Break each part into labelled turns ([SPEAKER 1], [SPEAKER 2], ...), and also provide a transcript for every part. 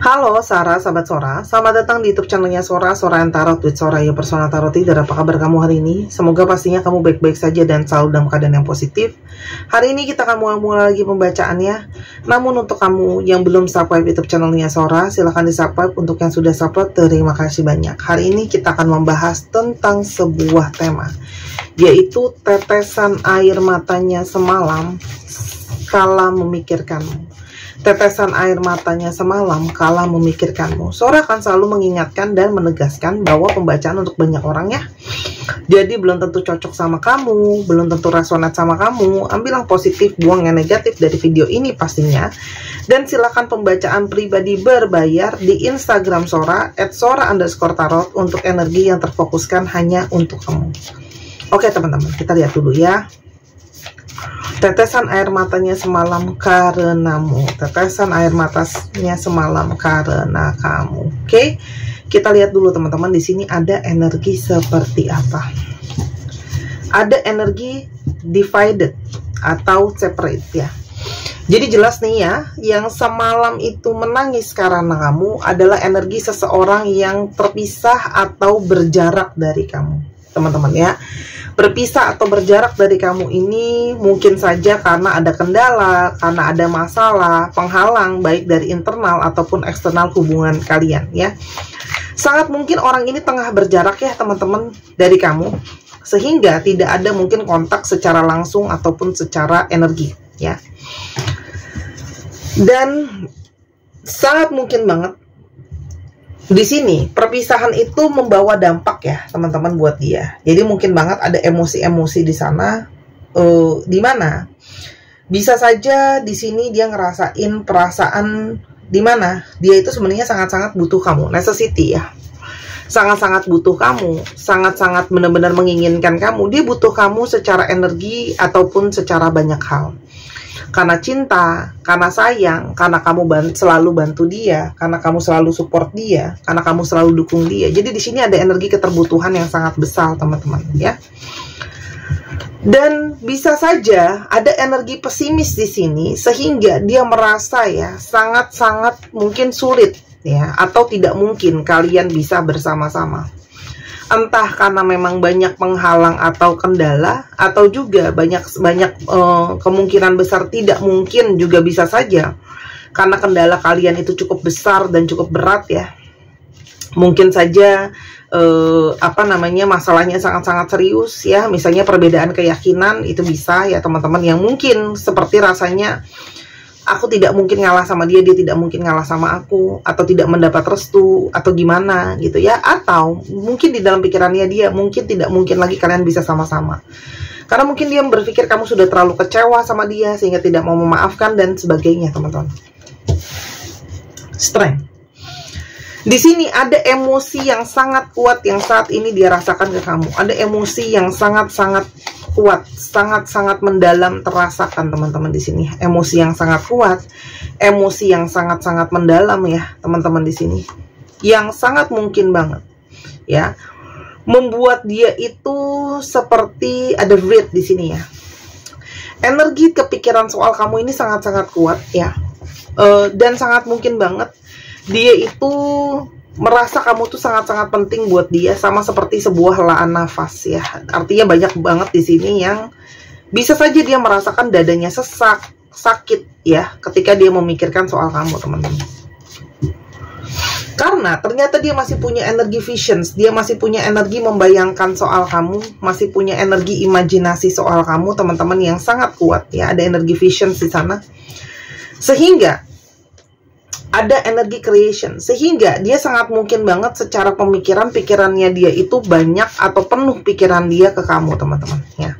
[SPEAKER 1] Halo Sarah, sahabat Sora. Selamat datang di YouTube channelnya Sora, Sora and Tarot with Sora, ya personal tarot reader. Apa kabar kamu hari ini? Semoga pastinya kamu baik-baik saja dan selalu dalam keadaan yang positif. Hari ini kita akan mulai lagi pembacaannya. Namun untuk kamu yang belum subscribe YouTube channelnya Sora, silahkan di subscribe. Untuk yang sudah subscribe, terima kasih banyak. Hari ini kita akan membahas tentang sebuah tema, yaitu tetesan air matanya semalam kala memikirkanmu. Tetesan air matanya semalam kala memikirkanmu. Sora akan selalu mengingatkan dan menegaskan bahwa pembacaan untuk banyak orang ya. Jadi belum tentu cocok sama kamu, belum tentu resonate sama kamu. Ambil yang positif, buang yang negatif dari video ini pastinya. Dan silakan pembacaan pribadi berbayar di Instagram Sora @sora_tarot untuk energi yang terfokuskan hanya untuk kamu. Oke teman-teman, kita lihat dulu ya. Tetesan air matanya semalam karenamu. Tetesan air matanya semalam karena kamu. Oke, kita lihat dulu teman-teman. Di sini ada energi seperti apa? Ada energi divided atau separate ya. Jadi jelas nih ya, yang semalam itu menangis karena kamu adalah energi seseorang yang terpisah atau berjarak dari kamu, teman-teman ya. Berpisah atau berjarak dari kamu ini mungkin saja karena ada kendala, karena ada masalah, penghalang baik dari internal ataupun eksternal hubungan kalian ya. Sangat mungkin orang ini tengah berjarak ya teman-teman dari kamu, sehingga tidak ada mungkin kontak secara langsung ataupun secara energi ya. Dan sangat mungkin banget di sini perpisahan itu membawa dampak ya teman-teman buat dia. Jadi mungkin banget ada emosi-emosi di sana, di mana bisa saja di sini dia ngerasain perasaan di mana dia itu sebenarnya sangat-sangat butuh kamu, necessity ya, sangat-sangat butuh kamu, sangat-sangat benar-benar menginginkan kamu. Dia butuh kamu secara energi ataupun secara banyak hal. Karena cinta, karena sayang, karena kamu selalu bantu dia, karena kamu selalu support dia, karena kamu selalu dukung dia. Jadi di sini ada energi keterbutuhan yang sangat besar, teman-teman, ya. Dan bisa saja ada energi pesimis di sini sehingga dia merasa ya sangat-sangat mungkin sulit ya, atau tidak mungkin kalian bisa bersama-sama. Entah karena memang banyak penghalang atau kendala, atau juga banyak kemungkinan besar tidak mungkin juga bisa saja karena kendala kalian itu cukup besar dan cukup berat ya. Mungkin saja masalahnya sangat-sangat serius ya, misalnya perbedaan keyakinan itu bisa ya teman-teman, yang mungkin seperti rasanya aku tidak mungkin ngalah sama dia, dia tidak mungkin ngalah sama aku, atau tidak mendapat restu, atau gimana gitu ya. Atau mungkin di dalam pikirannya dia, mungkin tidak mungkin lagi kalian bisa sama-sama. Karena mungkin dia berpikir kamu sudah terlalu kecewa sama dia, sehingga tidak mau memaafkan, dan sebagainya teman-teman. Strength. Di sini ada emosi yang sangat kuat yang saat ini dia rasakan ke kamu. Ada emosi yang sangat-sangat kuat, sangat-sangat mendalam terasakan teman-teman di sini. Emosi yang sangat kuat, emosi yang sangat-sangat mendalam ya teman-teman di sini. Yang sangat mungkin banget ya membuat dia itu seperti ada dread di sini ya. Energi kepikiran soal kamu ini sangat-sangat kuat ya. Dan sangat mungkin banget dia itu merasa kamu tuh sangat-sangat penting buat dia, sama seperti sebuah helaan nafas ya. Artinya banyak banget di sini yang bisa saja dia merasakan dadanya sesak, sakit ya ketika dia memikirkan soal kamu teman-teman. Karena ternyata dia masih punya energi visions, dia masih punya energi membayangkan soal kamu, masih punya energi imajinasi soal kamu teman-teman yang sangat kuat ya. Ada energi visions di sana, sehingga ada energi creation, sehingga dia sangat mungkin banget secara pikirannya dia itu banyak atau penuh pikiran dia ke kamu teman-teman ya.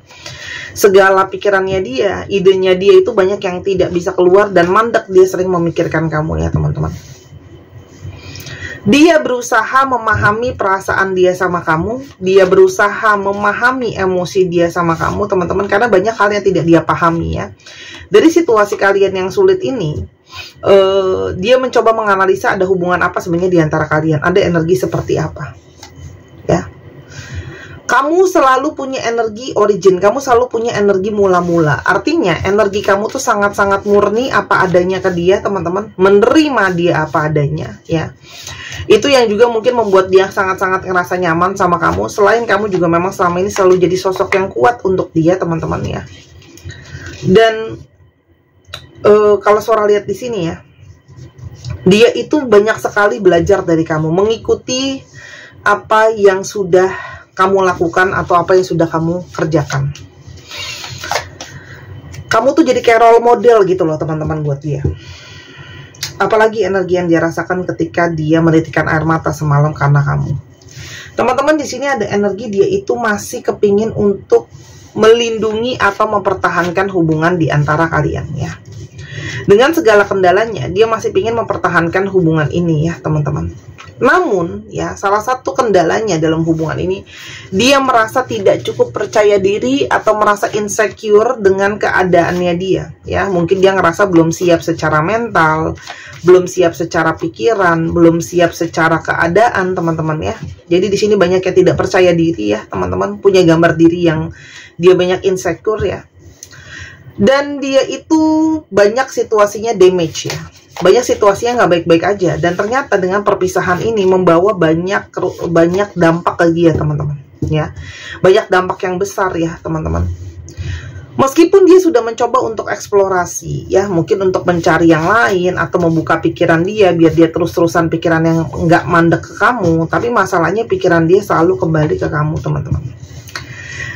[SPEAKER 1] Segala pikirannya dia, idenya dia itu banyak yang tidak bisa keluar, dan mandek dia sering memikirkan kamu ya teman-teman. Dia berusaha memahami perasaan dia sama kamu, dia berusaha memahami emosi dia sama kamu teman-teman, karena banyak hal yang tidak dia pahami ya. Dari situasi kalian yang sulit ini, dia mencoba menganalisa ada hubungan apa sebenarnya di antara kalian, ada energi seperti apa ya. Kamu selalu punya energi origin, kamu selalu punya energi mula-mula. Artinya energi kamu tuh sangat-sangat murni apa adanya ke dia, teman-teman. Menerima dia apa adanya, ya. Itu yang juga mungkin membuat dia sangat-sangat ngerasa nyaman sama kamu. Selain kamu juga memang selama ini selalu jadi sosok yang kuat untuk dia, teman-teman, ya. Dan kalau Sora lihat di sini ya, dia itu banyak sekali belajar dari kamu, mengikuti apa yang sudah kamu lakukan atau apa yang sudah kamu kerjakan. Kamu tuh jadi kayak role model gitu loh, teman-teman, buat dia. Apalagi energi yang dia rasakan ketika dia menitikkan air mata semalam karena kamu. Teman-teman, di sini ada energi dia itu masih kepingin untuk melindungi atau mempertahankan hubungan di antara kalian, ya. Dengan segala kendalanya, dia masih ingin mempertahankan hubungan ini, ya, teman-teman. Namun, ya, salah satu kendalanya dalam hubungan ini, dia merasa tidak cukup percaya diri atau merasa insecure dengan keadaannya dia, ya. Mungkin dia ngerasa belum siap secara mental, belum siap secara pikiran, belum siap secara keadaan, teman-teman, ya. Jadi di sini banyak yang tidak percaya diri, ya, teman-teman, punya gambar diri yang dia banyak insecure, ya. Dan dia itu banyak situasinya damage, ya. Banyak situasinya nggak baik-baik aja. Dan ternyata dengan perpisahan ini membawa banyak dampak ke dia, teman-teman, ya. Banyak dampak yang besar, ya, teman-teman. Meskipun dia sudah mencoba untuk eksplorasi, ya, mungkin untuk mencari yang lain atau membuka pikiran dia biar dia terus-terusan pikiran yang nggak mandek ke kamu, tapi masalahnya pikiran dia selalu kembali ke kamu, teman-teman.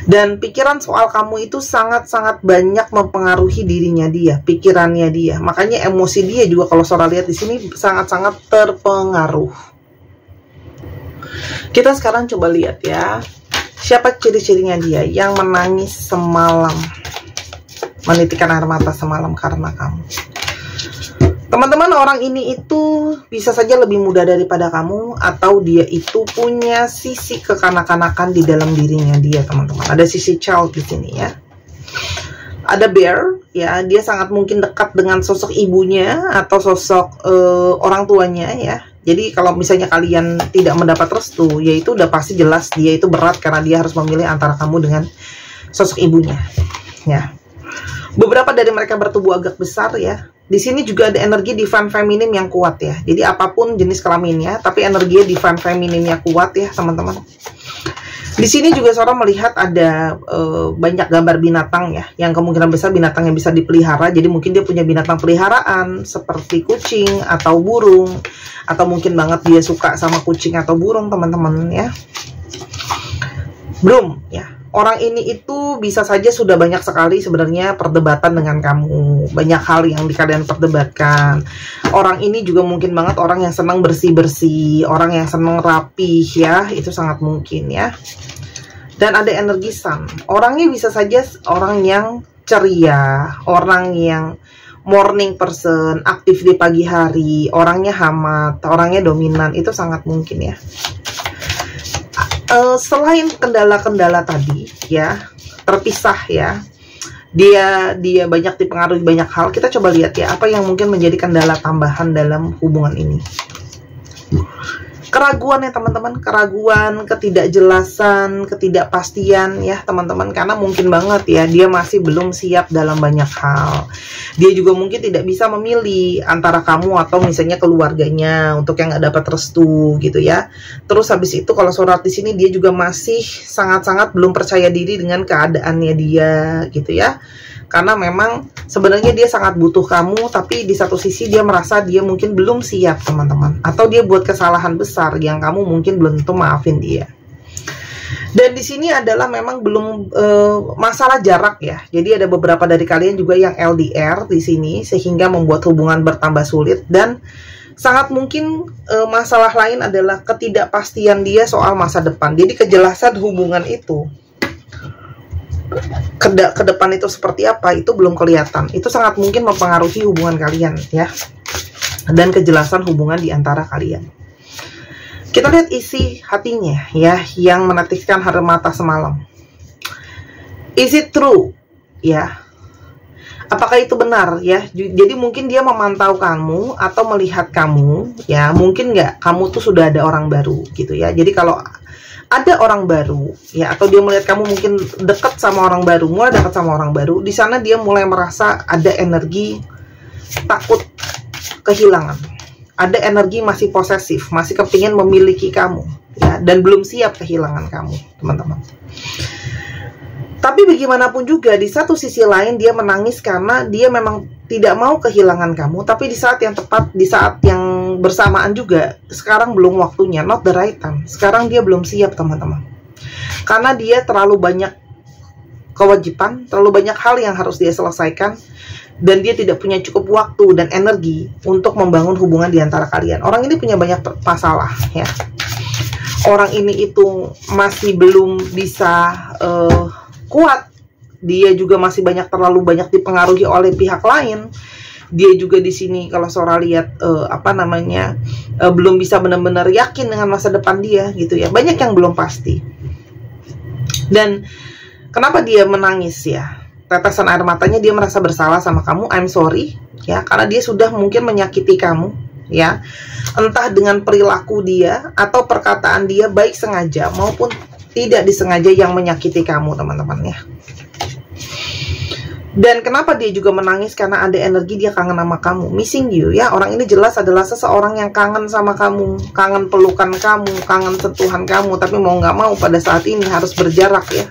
[SPEAKER 1] Dan pikiran soal kamu itu sangat-sangat banyak mempengaruhi dirinya dia, pikirannya dia. Makanya emosi dia juga kalau Sora lihat di sini sangat-sangat terpengaruh. Kita sekarang coba lihat, ya. Siapa ciri-cirinya dia yang menangis semalam, menitikkan air mata semalam karena kamu. Teman-teman, orang ini itu bisa saja lebih muda daripada kamu, atau dia itu punya sisi kekanak-kanakan di dalam dirinya dia, teman-teman. Ada sisi child di sini, ya. Ada bear, ya, dia sangat mungkin dekat dengan sosok ibunya atau sosok orang tuanya, ya. Jadi kalau misalnya kalian tidak mendapat restu, ya itu udah pasti jelas dia itu berat karena dia harus memilih antara kamu dengan sosok ibunya, ya. Beberapa dari mereka bertubuh agak besar, ya. Di sini juga ada energi divine feminine yang kuat, ya. Jadi apapun jenis kelaminnya, tapi energi divine feminine-nya kuat, ya, teman-teman. Di sini juga Sora melihat ada banyak gambar binatang, ya, yang kemungkinan besar binatang yang bisa dipelihara. Jadi mungkin dia punya binatang peliharaan seperti kucing atau burung, atau mungkin banget dia suka sama kucing atau burung, teman-teman, ya. Belum, ya. Orang ini itu bisa saja sudah banyak sekali sebenarnya perdebatan dengan kamu. Banyak hal yang kalian perdebatkan. Orang ini juga mungkin banget orang yang senang bersih-bersih, orang yang senang rapih, ya. Itu sangat mungkin, ya. Dan ada energi sun. Orangnya bisa saja orang yang ceria, orang yang morning person, aktif di pagi hari, orangnya hamat, orangnya dominan. Itu sangat mungkin, ya. Selain kendala-kendala tadi, ya, terpisah, ya, dia banyak dipengaruhi banyak hal. Kita coba lihat, ya, apa yang mungkin menjadi kendala tambahan dalam hubungan ini. Keraguan, ya, teman-teman, keraguan, ketidakjelasan, ketidakpastian, ya, teman-teman, karena mungkin banget, ya, dia masih belum siap dalam banyak hal. Dia juga mungkin tidak bisa memilih antara kamu atau misalnya keluarganya untuk yang nggak dapat restu, gitu, ya. Terus habis itu kalau Sora di sini dia juga masih sangat-sangat belum percaya diri dengan keadaannya dia, gitu, ya. Karena memang sebenarnya dia sangat butuh kamu, tapi di satu sisi dia merasa dia mungkin belum siap, teman-teman. Atau dia buat kesalahan besar yang kamu mungkin belum tentu maafin dia. Dan di sini adalah memang belum masalah jarak, ya. Jadi ada beberapa dari kalian juga yang LDR di sini sehingga membuat hubungan bertambah sulit. Dan sangat mungkin masalah lain adalah ketidakpastian dia soal masa depan. Jadi kejelasan hubungan itu ke depan itu seperti apa itu belum kelihatan. Itu sangat mungkin mempengaruhi hubungan kalian, ya, dan kejelasan hubungan di antara kalian. Kita lihat isi hatinya, ya, yang menitikkan air mata semalam. Is it true, ya? Apakah itu benar, ya? Jadi mungkin dia memantau kamu atau melihat kamu, ya, mungkin nggak kamu tuh sudah ada orang baru, gitu, ya. Jadi kalau ada orang baru ya, atau dia melihat kamu mungkin dekat sama orang baru, mulai dekat sama orang baru, di sana dia mulai merasa ada energi takut kehilangan, ada energi masih posesif, masih kepingin memiliki kamu ya, dan belum siap kehilangan kamu, teman-teman. Tapi bagaimanapun juga, di satu sisi lain dia menangis karena dia memang tidak mau kehilangan kamu, tapi di saat yang tepat, di saat yang bersamaan juga, sekarang belum waktunya, not the right time. Sekarang dia belum siap, teman-teman. Karena dia terlalu banyak kewajiban, terlalu banyak hal yang harus dia selesaikan, dan dia tidak punya cukup waktu dan energi untuk membangun hubungan di antara kalian. Orang ini punya banyak masalah ya. Orang ini itu masih belum bisa kuat, dia juga masih terlalu banyak dipengaruhi oleh pihak lain. Dia juga di sini kalau Sora lihat belum bisa benar-benar yakin dengan masa depan dia gitu ya. Banyak yang belum pasti. Dan kenapa dia menangis ya? Tetesan air matanya, dia merasa bersalah sama kamu. I'm sorry ya, karena dia sudah mungkin menyakiti kamu ya. Entah dengan perilaku dia atau perkataan dia, baik sengaja maupun tidak disengaja, yang menyakiti kamu, teman-teman ya. Dan kenapa dia juga menangis? Karena ada energi dia kangen sama kamu, missing you ya. Orang ini jelas adalah seseorang yang kangen sama kamu, kangen pelukan kamu, kangen sentuhan kamu, tapi mau nggak mau pada saat ini harus berjarak ya.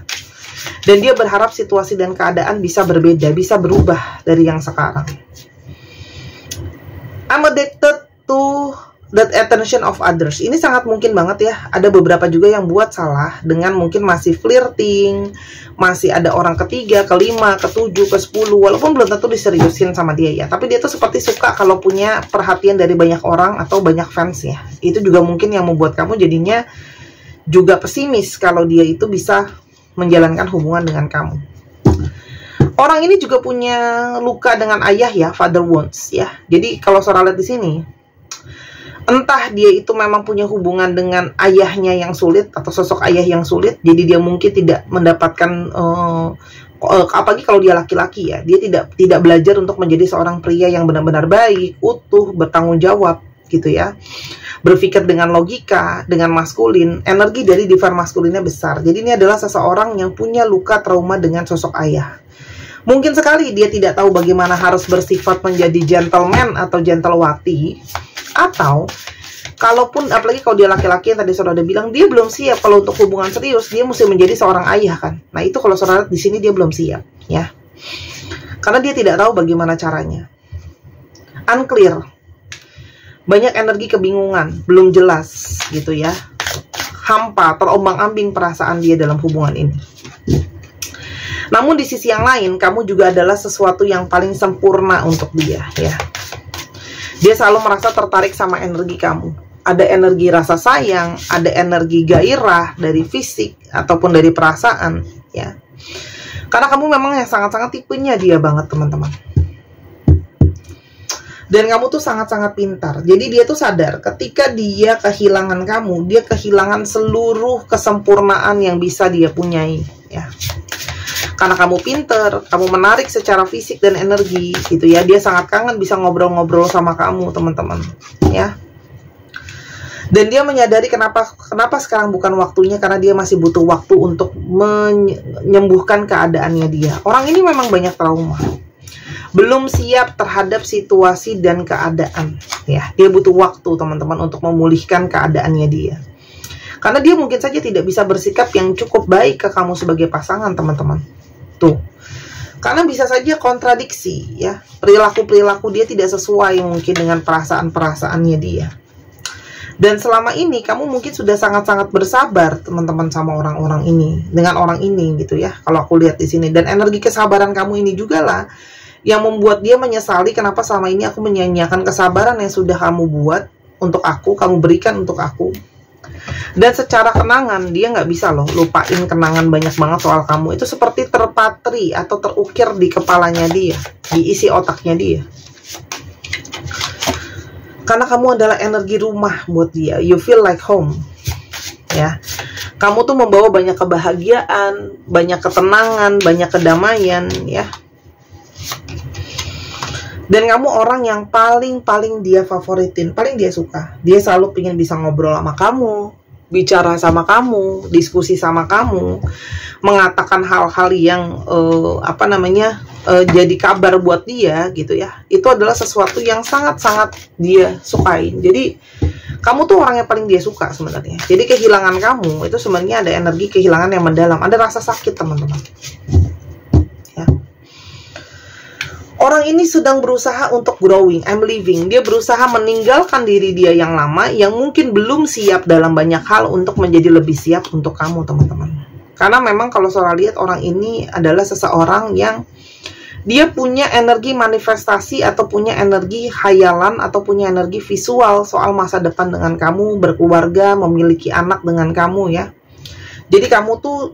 [SPEAKER 1] Dan dia berharap situasi dan keadaan bisa berbeda, bisa berubah dari yang sekarang. I'm addicted to that attention of others. Ini sangat mungkin banget ya. Ada beberapa juga yang buat salah dengan mungkin masih flirting, masih ada orang ketiga, kelima, ketujuh, ke-10, walaupun belum tentu diseriusin sama dia ya. Tapi dia tuh seperti suka kalau punya perhatian dari banyak orang atau banyak fans ya. Itu juga mungkin yang membuat kamu jadinya juga pesimis kalau dia itu bisa menjalankan hubungan dengan kamu. Orang ini juga punya luka dengan ayah ya, father wounds ya. Jadi kalau Sora lihat di sini, entah dia itu memang punya hubungan dengan ayahnya yang sulit atau sosok ayah yang sulit, jadi dia mungkin tidak mendapatkan apalagi kalau dia laki-laki ya, dia tidak belajar untuk menjadi seorang pria yang benar-benar baik, utuh, bertanggung jawab gitu ya, berpikir dengan logika, dengan maskulin. Energi dari divine maskulinnya besar. Jadi ini adalah seseorang yang punya luka trauma dengan sosok ayah. Mungkin sekali dia tidak tahu bagaimana harus bersifat menjadi gentleman atau gentlewati. Atau kalaupun, apalagi kalau dia laki-laki yang tadi Sora udah bilang, dia belum siap kalau untuk hubungan serius, dia mesti menjadi seorang ayah kan. Nah itu kalau Sora lihat di sini dia belum siap ya, karena dia tidak tahu bagaimana caranya. Unclear, banyak energi kebingungan, belum jelas gitu ya, hampa, terombang-ambing perasaan dia dalam hubungan ini. Namun di sisi yang lain, kamu juga adalah sesuatu yang paling sempurna untuk dia ya. Dia selalu merasa tertarik sama energi kamu. Ada energi rasa sayang, ada energi gairah dari fisik ataupun dari perasaan ya. Karena kamu memang yang sangat-sangat tipenya dia banget, teman-teman. Dan kamu tuh sangat-sangat pintar. Jadi dia tuh sadar ketika dia kehilangan kamu, dia kehilangan seluruh kesempurnaan yang bisa dia punyai ya. Karena kamu pinter, kamu menarik secara fisik dan energi gitu ya. Dia sangat kangen bisa ngobrol-ngobrol sama kamu, teman-teman ya. Dan dia menyadari kenapa sekarang bukan waktunya, karena dia masih butuh waktu untuk menyembuhkan keadaannya dia. Orang ini memang banyak trauma, belum siap terhadap situasi dan keadaan ya. Dia butuh waktu, teman-teman, untuk memulihkan keadaannya dia. Karena dia mungkin saja tidak bisa bersikap yang cukup baik ke kamu sebagai pasangan, teman-teman. Tuh. Karena bisa saja kontradiksi ya. Perilaku-perilaku dia tidak sesuai mungkin dengan perasaan-perasaannya dia. Dan selama ini kamu mungkin sudah sangat-sangat bersabar, teman-teman, sama orang-orang ini, dengan orang ini gitu ya. Kalau aku lihat di sini, dan energi kesabaran kamu ini juga lah yang membuat dia menyesali kenapa selama ini aku menyia-nyiakan kesabaran yang sudah kamu buat untuk aku, kamu berikan untuk aku. Dan secara kenangan dia nggak bisa loh lupain kenangan banyak banget soal kamu. Itu seperti terpatri atau terukir di kepalanya dia, di isi otaknya dia. Karena kamu adalah energi rumah buat dia. You feel like home ya. Kamu tuh membawa banyak kebahagiaan, banyak ketenangan, banyak kedamaian ya. Dan kamu orang yang paling dia favoritin, paling dia suka. Dia selalu pengen bisa ngobrol sama kamu bicara sama kamu, diskusi sama kamu, mengatakan hal-hal yang jadi kabar buat dia gitu ya, itu adalah sesuatu yang sangat-sangat dia sukain. Jadi kamu tuh orang yang paling dia suka sebenarnya. Jadi kehilangan kamu itu sebenarnya ada energi kehilangan yang mendalam, ada rasa sakit teman-teman ya. Orang ini sedang berusaha untuk growing, I'm leaving. Dia berusaha meninggalkan diri dia yang lama, yang mungkin belum siap dalam banyak hal untuk menjadi lebih siap untuk kamu, teman-teman. Karena memang kalau Sora lihat, orang ini adalah seseorang yang dia punya energi manifestasi atau punya energi khayalan atau punya energi visual soal masa depan dengan kamu, berkeluarga, memiliki anak dengan kamu ya. Jadi kamu tuh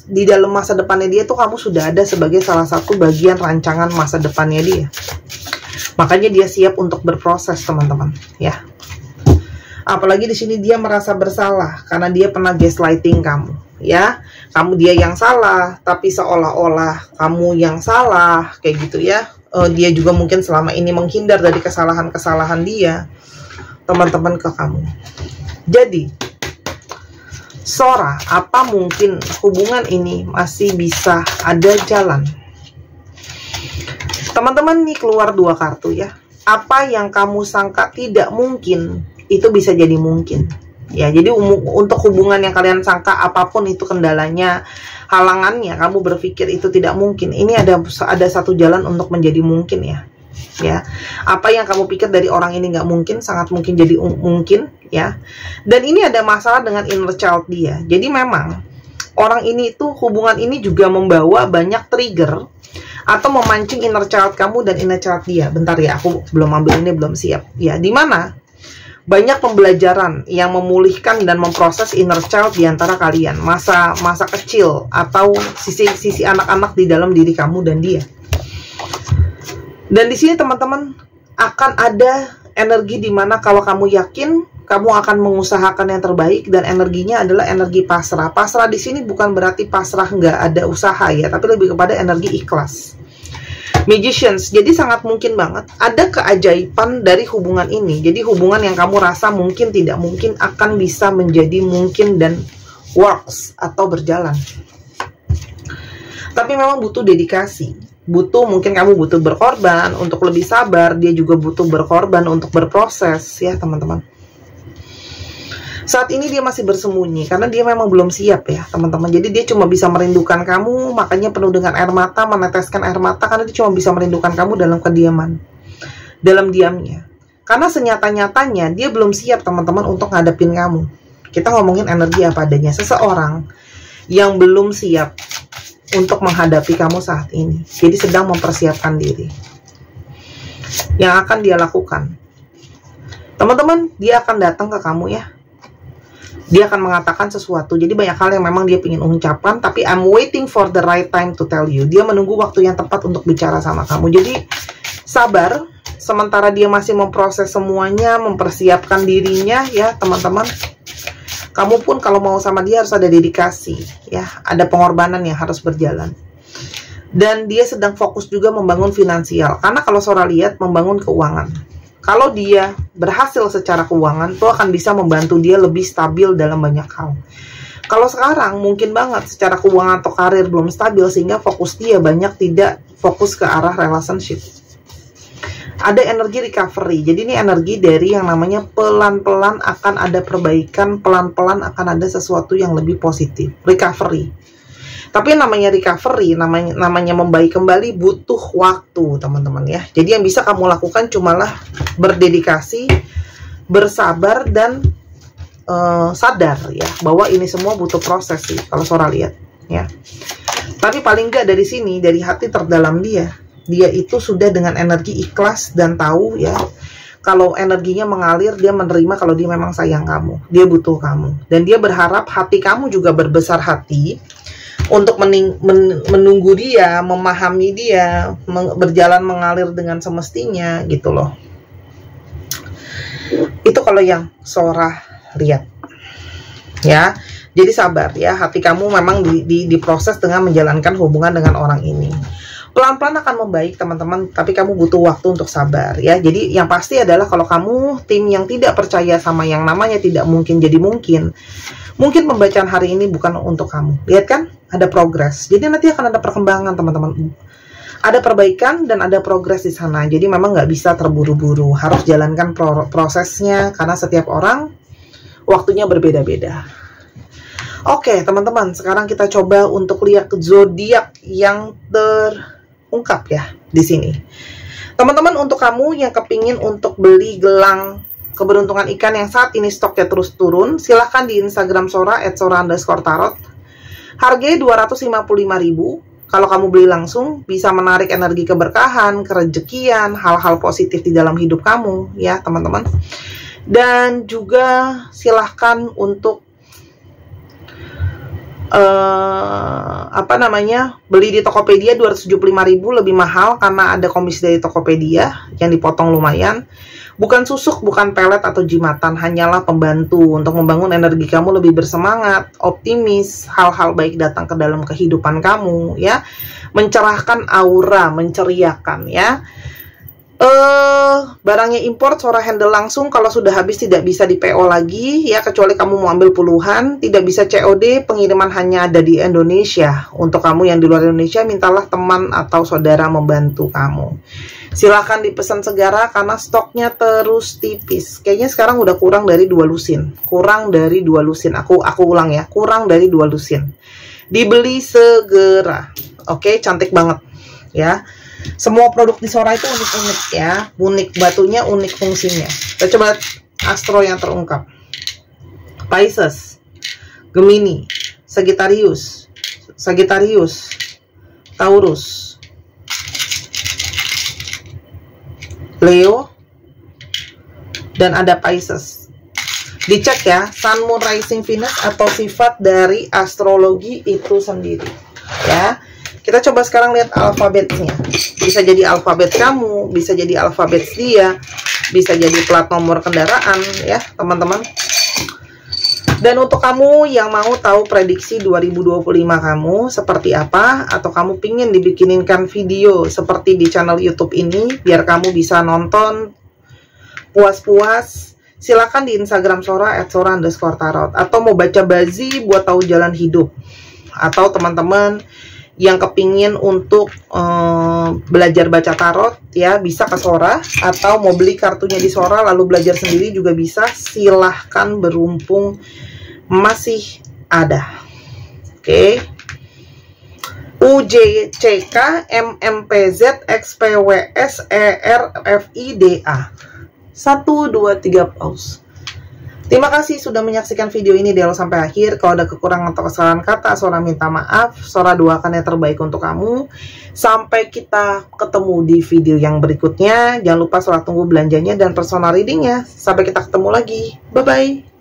[SPEAKER 1] di dalam masa depannya dia tuh kamu sudah ada sebagai salah satu bagian rancangan masa depannya dia. Makanya dia siap untuk berproses, teman-teman, ya. Apalagi di sini dia merasa bersalah karena dia pernah gaslighting kamu, ya. Kamu dia yang salah, tapi seolah-olah kamu yang salah, kayak gitu ya. Dia juga mungkin selama ini menghindar dari kesalahan-kesalahan dia, teman-teman, ke kamu. Jadi Sora, apa mungkin hubungan ini masih bisa ada jalan? Teman-teman, nih keluar 2 kartu ya. Apa yang kamu sangka tidak mungkin, itu bisa jadi mungkin. Ya, jadi untuk hubungan yang kalian sangka apapun itu kendalanya, halangannya, kamu berpikir itu tidak mungkin, ini ada satu jalan untuk menjadi mungkin ya. Ya, apa yang kamu pikir dari orang ini nggak mungkin, sangat mungkin jadi mungkin ya. Dan ini ada masalah dengan inner child dia. Jadi memang orang ini tuh, hubungan ini juga membawa banyak trigger atau memancing inner child kamu dan inner child dia. Bentar ya, aku belum ambil ini, belum siap ya. Dimana banyak pembelajaran yang memulihkan dan memproses inner child di antara kalian, masa kecil atau sisi anak-anak di dalam diri kamu dan dia. Dan di sini teman-teman akan ada energi di mana kalau kamu yakin, kamu akan mengusahakan yang terbaik, dan energinya adalah energi pasrah. Pasrah di sini bukan berarti pasrah nggak ada usaha ya, tapi lebih kepada energi ikhlas. Magicians, jadi sangat mungkin banget ada keajaiban dari hubungan ini. Jadi hubungan yang kamu rasa mungkin tidak mungkin akan bisa menjadi mungkin dan works atau berjalan. Tapi memang butuh dedikasi. Mungkin kamu butuh berkorban untuk lebih sabar, dia juga butuh berkorban untuk berproses ya teman-teman. Saat ini dia masih bersembunyi karena dia memang belum siap ya teman-teman. Jadi dia cuma bisa merindukan kamu, makanya penuh dengan air mata, meneteskan air mata, karena dia cuma bisa merindukan kamu dalam kediaman, dalam diamnya. Karena senyata-nyatanya dia belum siap teman-teman untuk ngadepin kamu. Kita ngomongin energi apa adanya, seseorang yang belum siap untuk menghadapi kamu saat ini. Jadi sedang mempersiapkan diri. Yang akan dia lakukan, teman-teman, dia akan datang ke kamu ya. Dia akan mengatakan sesuatu. Jadi banyak hal yang memang dia ingin ucapkan, tapi I'm waiting for the right time to tell you. Dia menunggu waktu yang tepat untuk bicara sama kamu. Jadi sabar, sementara dia masih memproses semuanya, mempersiapkan dirinya ya teman-teman. Kamu pun kalau mau sama dia harus ada dedikasi ya, ada pengorbanan yang harus berjalan. Dan dia sedang fokus juga membangun finansial, karena kalau Sora lihat membangun keuangan. Kalau dia berhasil secara keuangan, itu akan bisa membantu dia lebih stabil dalam banyak hal. Kalau sekarang mungkin banget secara keuangan atau karir belum stabil, sehingga fokus dia banyak tidak fokus ke arah relationship. Ada energi recovery. Jadi ini energi dari yang namanya pelan-pelan akan ada perbaikan, pelan-pelan akan ada sesuatu yang lebih positif. Recovery. Tapi namanya recovery, namanya membaik kembali butuh waktu, teman-teman ya. Jadi yang bisa kamu lakukan cumalah berdedikasi, bersabar, dan sadar ya bahwa ini semua butuh proses sih kalau Sora lihat ya. Tapi paling nggak dari sini, dari hati terdalam dia itu sudah dengan energi ikhlas dan tahu ya, kalau energinya mengalir, dia menerima kalau dia memang sayang kamu, dia butuh kamu, dan dia berharap hati kamu juga berbesar hati untuk menunggu dia, memahami dia, berjalan mengalir dengan semestinya gitu loh. Itu kalau yang Sora lihat ya. Jadi sabar ya, hati kamu memang diproses dengan menjalankan hubungan dengan orang ini. Pelan-pelan akan membaik teman-teman, tapi kamu butuh waktu untuk sabar ya. Jadi yang pasti adalah kalau kamu tim yang tidak percaya sama yang namanya tidak mungkin jadi mungkin pembacaan hari ini bukan untuk kamu. Lihat kan, ada progres. Jadi nanti akan ada perkembangan teman-teman. Ada perbaikan dan ada progres di sana. Jadi memang nggak bisa terburu-buru. Harus jalankan prosesnya karena setiap orang waktunya berbeda-beda. Oke teman-teman, sekarang kita coba untuk lihat zodiak yang terungkap ya di sini. Teman-teman, untuk kamu yang kepingin untuk beli gelang keberuntungan ikan yang saat ini stoknya terus turun, silahkan di Instagram Sora @sora_tarot. Harganya 255.000. Kalau kamu beli langsung bisa menarik energi keberkahan, kerejekian, hal-hal positif di dalam hidup kamu ya teman-teman. Dan juga silahkan untuk beli di Tokopedia 275.000, lebih mahal karena ada komisi dari Tokopedia yang dipotong lumayan. Bukan susuk, bukan pelet atau jimatan, hanyalah pembantu untuk membangun energi kamu lebih bersemangat, optimis, hal-hal baik datang ke dalam kehidupan kamu ya, mencerahkan aura, menceriakan ya. Barangnya import, Sora handle langsung. Kalau sudah habis tidak bisa di PO lagi ya, kecuali kamu mau ambil puluhan. Tidak bisa COD, pengiriman hanya ada di Indonesia. Untuk kamu yang di luar Indonesia, mintalah teman atau saudara membantu kamu. Silahkan dipesan segera karena stoknya terus tipis. Kayaknya sekarang udah kurang dari 2 lusin. Kurang dari 2 lusin. Aku ulang ya, kurang dari 2 lusin. Dibeli segera. Oke, cantik banget ya. Semua produk di Sora itu unik-unik ya. Unik batunya, unik fungsinya. Kita coba astro yang terungkap. Pisces, Gemini, Sagittarius, Taurus, Leo, dan ada Pisces. Dicek ya, Sun, Moon, Rising, Venus atau sifat dari astrologi itu sendiri ya. Kita coba sekarang lihat alfabetnya. Bisa jadi alfabet kamu, bisa jadi alfabet dia, bisa jadi plat nomor kendaraan ya teman-teman. Dan untuk kamu yang mau tahu prediksi 2025 kamu seperti apa, atau kamu pingin dibikininkan video seperti di channel YouTube ini biar kamu bisa nonton puas-puas, silakan di Instagram Sora @sora_tarot. Atau mau baca bazi buat tahu jalan hidup, atau teman-teman yang kepingin untuk belajar baca tarot ya, bisa ke Sora. Atau mau beli kartunya di Sora lalu belajar sendiri juga bisa. Silahkan, berumpung masih ada. Oke. UJCK MMPZ XPWS ERFIDA 1 2 3 pause. Terima kasih sudah menyaksikan video ini dari awal sampai akhir. Kalau ada kekurangan atau kesalahan kata, Sora minta maaf. Sora doakan yang terbaik untuk kamu. Sampai kita ketemu di video yang berikutnya. Jangan lupa Sora tunggu belanjanya dan personal readingnya. Sampai kita ketemu lagi. Bye-bye.